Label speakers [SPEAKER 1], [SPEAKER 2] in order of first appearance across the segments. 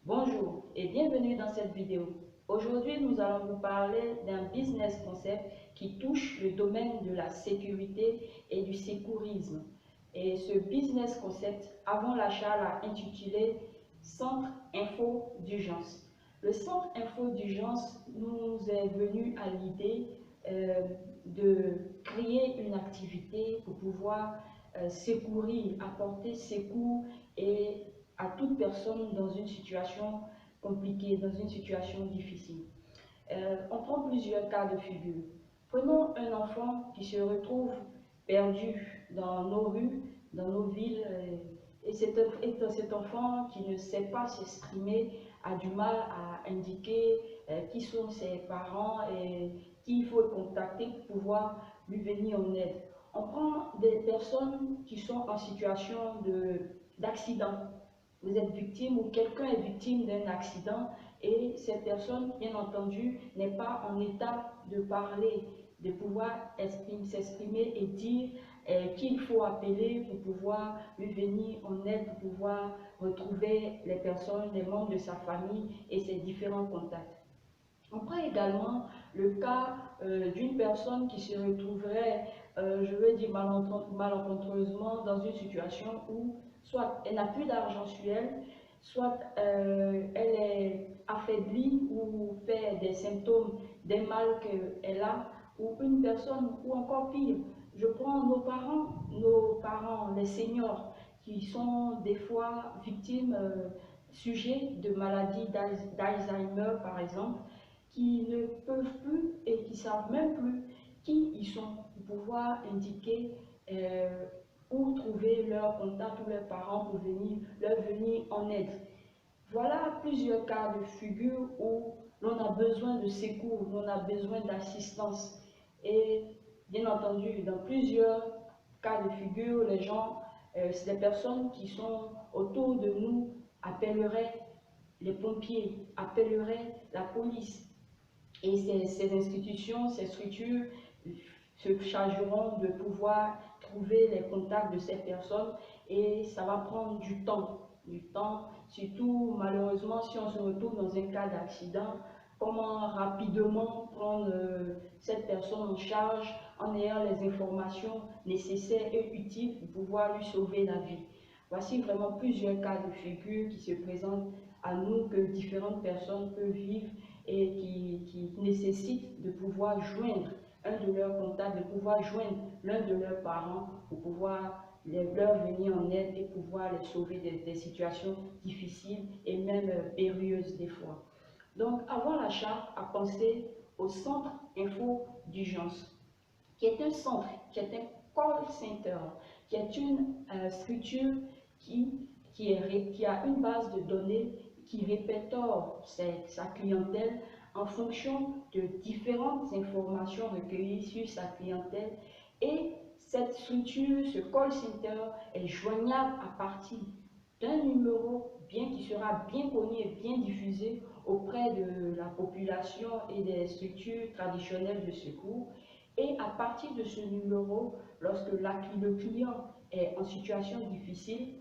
[SPEAKER 1] Bonjour et bienvenue dans cette vidéo. Aujourd'hui, nous allons vous parler d'un business concept qui touche le domaine de la sécurité et du sécurisme. Et ce business concept, avant l'achat, l'a intitulé Centre Info d'urgence. Le Centre Info d'urgence nous est venu à l'idée de créer une activité pour pouvoir secourir, apporter secours et à toute personne dans une situation compliquée, dans une situation difficile. On prend plusieurs cas de figure. Prenons un enfant qui se retrouve perdu dans nos rues, dans nos villes, et cet enfant qui ne sait pas s'exprimer a du mal à indiquer qui sont ses parents et qui il faut contacter pour pouvoir lui venir en aide. On prend des personnes qui sont en situation d'accident. Vous êtes victime ou quelqu'un est victime d'un accident et cette personne, bien entendu, n'est pas en état de parler, de pouvoir s'exprimer et dire qu'il faut appeler pour pouvoir lui venir en aide, pour pouvoir retrouver les personnes, les membres de sa famille et ses différents contacts. On prend également le cas d'une personne qui se retrouverait, je vais dire malencontreusement, dans une situation où soit elle n'a plus d'argent sur elle, soit elle est affaiblie ou fait des symptômes des mal qu'elle a, ou une personne, ou encore pire, je prends nos parents, les seniors, qui sont des fois victimes, sujets de maladies d'Alzheimer par exemple, qui ne peuvent plus et qui ne savent même plus qui ils sont pour pouvoir indiquer où trouver leurs contacts ou leurs parents pour leur venir en aide. Voilà plusieurs cas de figure où l'on a besoin de secours, où l'on a besoin d'assistance. Et bien entendu, dans plusieurs cas de figure, les personnes qui sont autour de nous appelleraient les pompiers, appelleraient la police. Et ces institutions, ces structures se chargeront de pouvoir trouver les contacts de ces personnes et ça va prendre du temps, surtout malheureusement si on se retrouve dans un cas d'accident, comment rapidement prendre cette personne en charge en ayant les informations nécessaires et utiles pour pouvoir lui sauver la vie. Voici vraiment plusieurs cas de figure qui se présentent à nous que différentes personnes peuvent vivre et qui nécessitent de pouvoir joindre un de leurs contacts, de pouvoir joindre l'un de leurs parents pour pouvoir leur venir en aide et pouvoir les sauver des situations difficiles et même périlleuses des fois. Donc, avant l'achat, à penser au centre info d'urgence, qui est un centre, qui est un call center, qui est une structure qui a une base de données qui répertoire sa clientèle en fonction de différentes informations recueillies sur sa clientèle. Et cette structure, ce call center, est joignable à partir d'un numéro qui sera bien connu et bien diffusé auprès de la population et des structures traditionnelles de secours. Et à partir de ce numéro, lorsque le client est en situation difficile,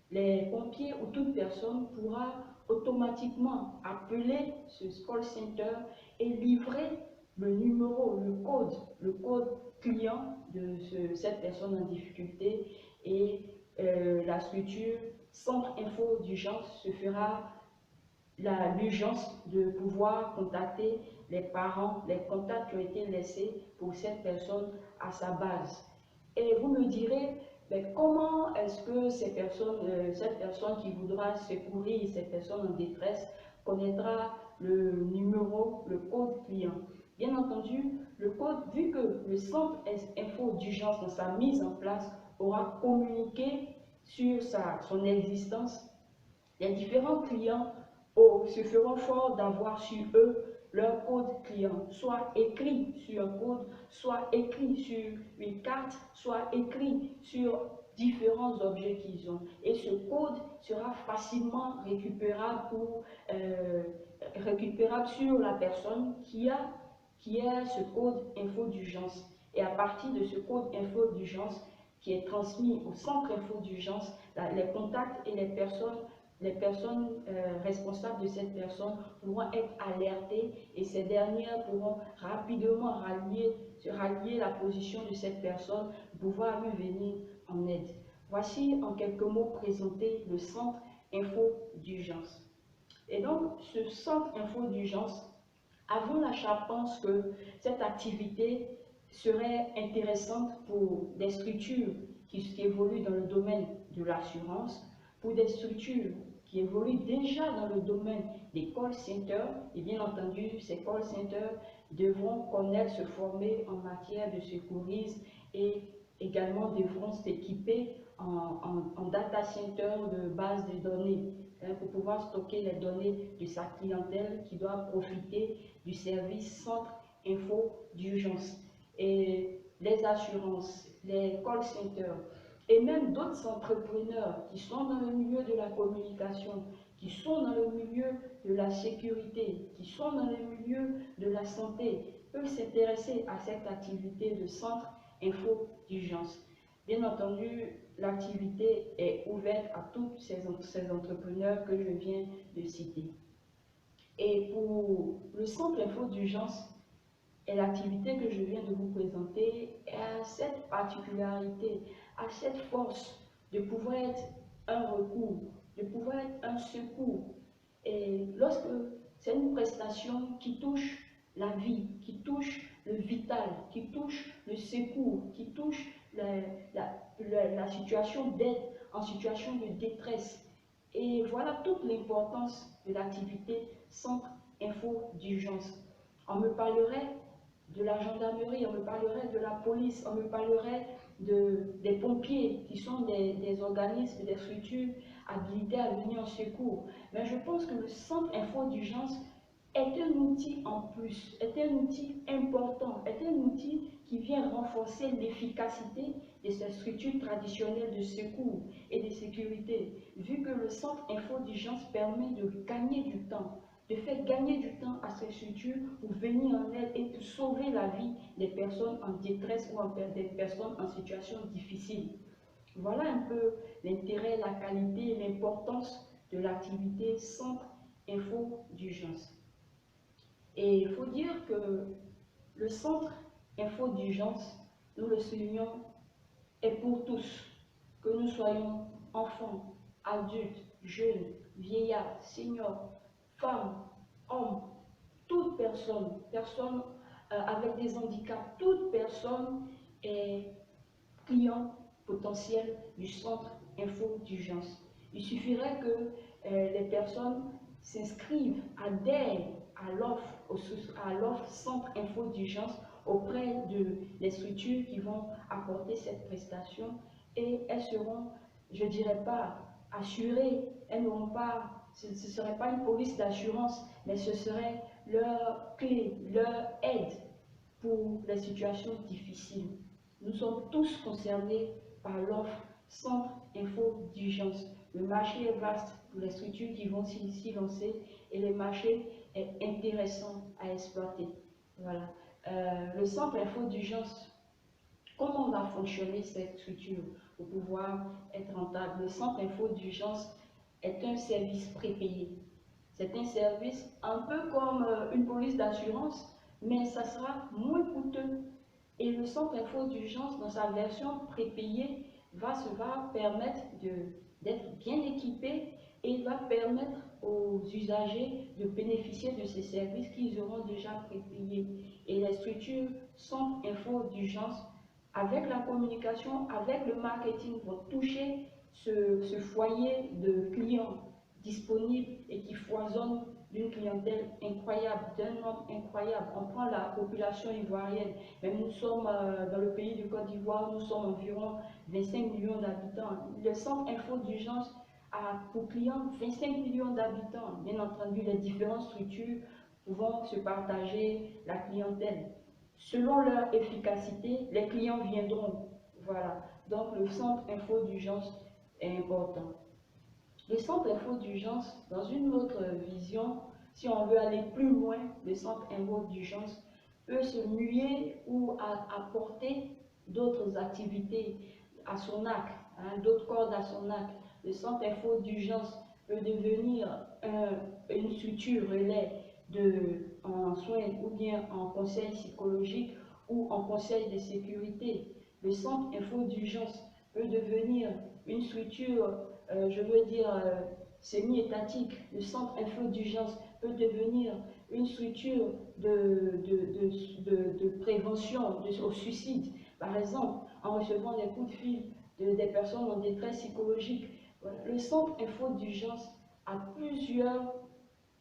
[SPEAKER 1] les pompiers ou toute personne pourra automatiquement appeler ce call center et livrer le numéro, le code client de cette personne en difficulté et la structure Centre Info d'urgence se fera l'urgence de pouvoir contacter les parents, les contacts qui ont été laissés pour cette personne à sa base. Et vous me direz, mais comment est-ce que cette personne qui voudra secourir cette personne en détresse connaîtra le numéro, le code client? Bien entendu, le code, vu que le centre info d'urgence dans sa mise en place aura communiqué sur son existence, les différents clients se feront fort d'avoir sur eux leur code client, soit écrit sur un code, soit écrit sur une carte, soit écrit sur différents objets qu'ils ont. Et ce code sera facilement récupérable sur la personne qui a ce code info d'urgence. Et à partir de ce code info d'urgence qui est transmis au centre info d'urgence, les contacts et les personnes les personnes responsables de cette personne pourront être alertées et ces dernières pourront rapidement se rallier la position de cette personne pour pouvoir lui venir en aide. Voici en quelques mots présenté le centre info d'urgence. Et donc, ce centre info d'urgence, avant l'achat, pense que cette activité serait intéressante pour des structures qui évoluent dans le domaine de l'assurance, pour des structures qui évoluent déjà dans le domaine des call centers, et bien entendu, ces call centers devront connaître, se former en matière de secourisme et également devront s'équiper en data center de base de données pour pouvoir stocker les données de sa clientèle qui doit profiter du service centre info d'urgence. Et les assurances, les call centers et même d'autres entrepreneurs qui sont dans le milieu de la communication, qui sont dans le milieu de la sécurité, qui sont dans le milieu de la santé, peuvent s'intéresser à cette activité de centre info d'urgence. Bien entendu, l'activité est ouverte à tous ces entrepreneurs que je viens de citer. Et pour le centre info d'urgence, et l'activité que je viens de vous présenter a cette particularité, a cette force de pouvoir être un recours, de pouvoir être un secours. Et lorsque c'est une prestation qui touche la vie, qui touche le vital, qui touche le secours, qui touche la situation d'aide en situation de détresse. Et voilà toute l'importance de l'activité centre info d'urgence. On me parlerait de la gendarmerie, on me parlerait de la police, on me parlerait des pompiers qui sont des organismes, des structures habilitées à venir en secours. Mais je pense que le centre info d'urgence est un outil en plus, est un outil important, est un outil qui vient renforcer l'efficacité de ces structures traditionnelles de secours et de sécurité, vu que le centre info d'urgence permet de gagner du temps, de faire gagner du temps à ces structures pour venir en aide et pour sauver la vie des personnes en détresse ou des personnes en situation difficile. Voilà un peu l'intérêt, la qualité et l'importance de l'activité centre info d'urgence. Et il faut dire que le centre info d'urgence, nous le soulignons, est pour tous, que nous soyons enfants, adultes, jeunes, vieillards, seniors, femmes, hommes, toute personne, avec des handicaps, toute personne est client potentiel du centre info d'urgence. Il suffirait que les personnes s'inscrivent, adhèrent à l'offre centre info d'urgence auprès des structures qui vont apporter cette prestation et elles seront, je ne dirais pas assurées, elles n'auront pas, ce ne serait pas une police d'assurance, mais ce serait leur clé, leur aide pour les situations difficiles. Nous sommes tous concernés par l'offre centre info d'urgence. Le marché est vaste pour les structures qui vont s'y lancer et le marché est intéressant à exploiter. Voilà. Le centre info d'urgence, comment va fonctionner cette structure pour pouvoir être rentable? Le centre info d'urgence est un service prépayé. C'est un service un peu comme une police d'assurance, mais ça sera moins coûteux. Et le centre info d'urgence, dans sa version prépayée, va permettre d'être bien équipé et va permettre aux usagers de bénéficier de ces services qu'ils auront déjà prépayés. Et les structures centre info d'urgence, avec la communication, avec le marketing, vont toucher ce foyer de clients disponibles et qui foisonnent d'une clientèle incroyable, d'un nombre incroyable. On prend la population ivoirienne, même nous sommes dans le pays de Côte d'Ivoire, nous sommes environ 25 millions d'habitants. Le centre info d'urgence a pour clients 25 millions d'habitants. Bien entendu, les différentes structures vont se partager la clientèle. Selon leur efficacité, les clients viendront. Voilà. Donc le centre info d'urgence est important. Le centre info d'urgence, dans une autre vision, si on veut aller plus loin, le centre info d'urgence peut se muer ou apporter d'autres activités à son arc, hein, d'autres cordes à son arc. Le centre info d'urgence peut devenir une structure relais en soins ou bien en conseil psychologique ou en conseil de sécurité. Le centre info d'urgence peut devenir une structure, je veux dire, semi-étatique. Le centre info d'urgence peut devenir une structure de prévention au suicide. Par exemple, en recevant des coups de fil des personnes en détresse psychologique. Voilà. Le centre info d'urgence a plusieurs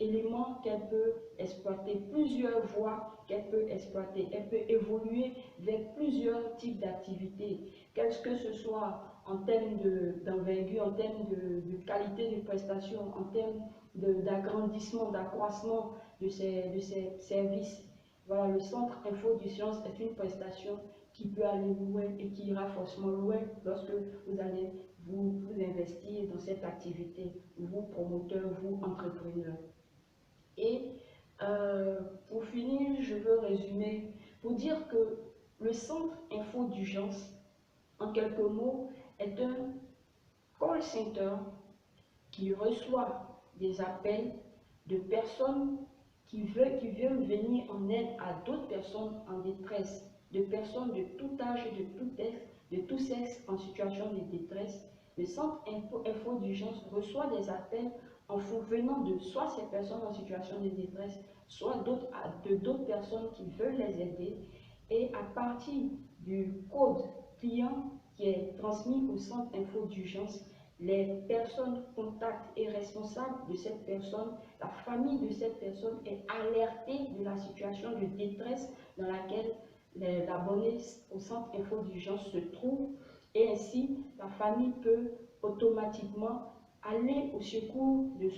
[SPEAKER 1] éléments qu'elle peut exploiter, plusieurs voies qu'elle peut exploiter. Elle peut évoluer vers plusieurs types d'activités, que ce soit en termes d'envergure, en termes de qualité de prestation, en termes d'agrandissement, d'accroissement de ces services. Voilà, le centre info d'urgence est une prestation qui peut aller loin et qui ira forcément loin lorsque vous allez vous investir dans cette activité, vous promoteurs, vous entrepreneurs. Et pour finir, je veux résumer pour dire que le centre info d'urgence, en quelques mots, est un call center qui reçoit des appels de personnes qui veulent venir en aide à d'autres personnes en détresse, de personnes de tout âge et de tout sexe en situation de détresse. Le centre info d'urgence reçoit des appels venant de soit ces personnes en situation de détresse, soit d'autres personnes qui veulent les aider. Et à partir du code client qui est transmis au centre info d'urgence, les personnes contacts et responsables de cette personne, la famille de cette personne est alertée de la situation de détresse dans laquelle l'abonné au centre info d'urgence se trouve, et ainsi la famille peut automatiquement aller au secours de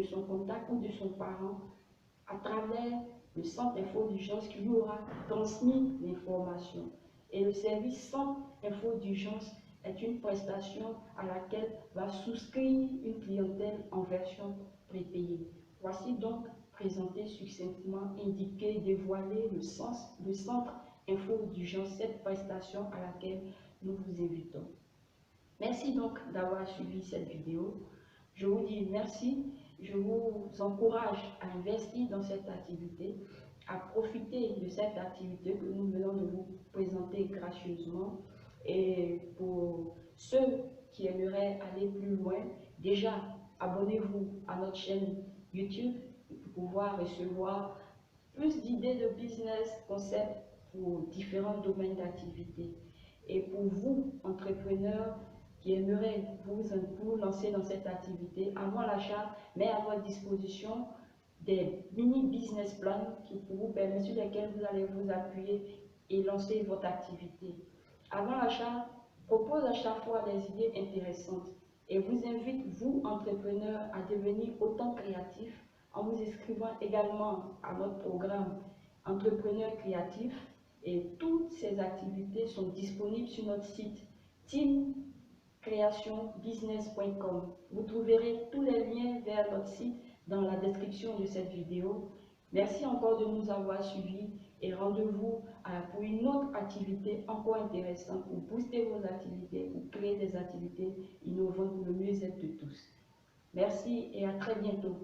[SPEAKER 1] son contact ou de son parent à travers le centre info d'urgence qui lui aura transmis l'information. Et le service centre info d'urgence est une prestation à laquelle va souscrire une clientèle en version prépayée. Voici donc présenté succinctement, indiqué, dévoilé le centre info d'urgence, cette prestation à laquelle nous vous invitons. Merci donc d'avoir suivi cette vidéo. Je vous dis merci. Je vous encourage à investir dans cette activité, à profiter de cette activité que nous venons de vous présenter gracieusement. Et pour ceux qui aimeraient aller plus loin, déjà abonnez-vous à notre chaîne YouTube pour pouvoir recevoir plus d'idées de business, concepts pour différents domaines d'activité. Et pour vous, entrepreneurs, qui aimeraient vous lancer dans cette activité, avant l'achat, met à votre disposition des mini business plans qui pour vous permettre, sur lesquels vous allez vous appuyer et lancer votre activité. Avant l'achat, propose à chaque fois des idées intéressantes et vous invite, vous, entrepreneurs, à devenir autant créatifs en vous inscrivant également à notre programme Entrepreneurs créatifs. Et toutes ces activités sont disponibles sur notre site teamcreationbusiness.com. Vous trouverez tous les liens vers notre site dans la description de cette vidéo. Merci encore de nous avoir suivis et rendez-vous pour une autre activité encore intéressante pour booster vos activités, pour créer des activités innovantes pour le mieux-être de tous. Merci et à très bientôt.